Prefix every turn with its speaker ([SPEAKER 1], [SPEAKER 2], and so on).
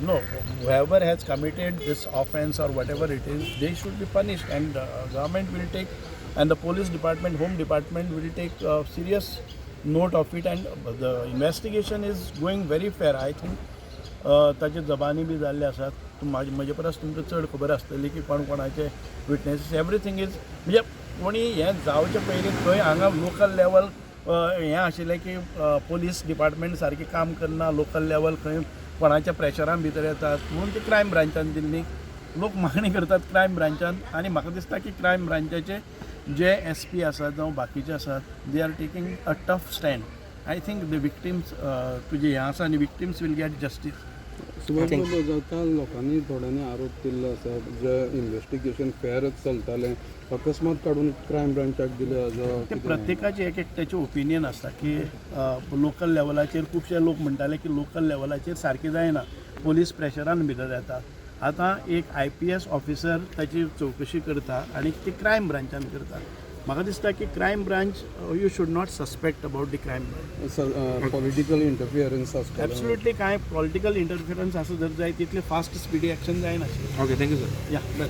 [SPEAKER 1] No, whoever has committed this offense or whatever it is, they should be punished, and government will take, and the police department, home department will take serious note of it, and the investigation is going very fair. I think ताचे जबानी बी जाल्ले आसात. म्हजे परस तुमकां चड खबर आसतली की कोण कोणाचे विटनेसीस एवरीथींग इज म्हणजे कोणी हें जावचे पयलीं खंय हांगा लोकल लेवल हें आशिल्लें की पुलीस डिपार्टमेंट सारकें काम करना, लोकल लेवल खंय कोणाच्या प्रेशरान भितर येतात म्हणून ते क्रायम ब्रांचान दिल्ली. लोक मागणी करतात क्रायम ब्रांचान, आनी म्हाका दिसता की क्रायम ब्रांचाचे जे SP आसात जावं बाकीचे आसात, they are taking a tough stand. I think the victims तुजे हें आसा आनी victims will get justice.
[SPEAKER 2] Subhash काल लोकांनी थोड्यांनी आरोप केल्लो आसा जे इन्व्हेस्टिगेशन फेरच चलतालें अकस्मात काडून क्रायम ब्रांचाक दिले
[SPEAKER 1] ते प्रत्येकाचे एक एकट्याचे ओपिनियन आसता की लोकल लेवलाचेर खुबशे लोक म्हणटाले की लोकल लेवलाचेर सारकें जायना, पोलीस प्रेशरान भितर येता. आतां एक IPS ऑफिसर ताची चवकशी करता आनी ती क्रायम ब्रांचान करता. म्हाका दिसता की crime branch you should not suspect about the crime branch.
[SPEAKER 2] Political interference आसता
[SPEAKER 1] एब्सोल्युटली काय पॉलिटिकल इंटरफियरन्स आसा जर जाय तितले फास्ट स्पिडी एक्शन जायनाशिल्लें.
[SPEAKER 3] Okay, thank you sir.
[SPEAKER 1] या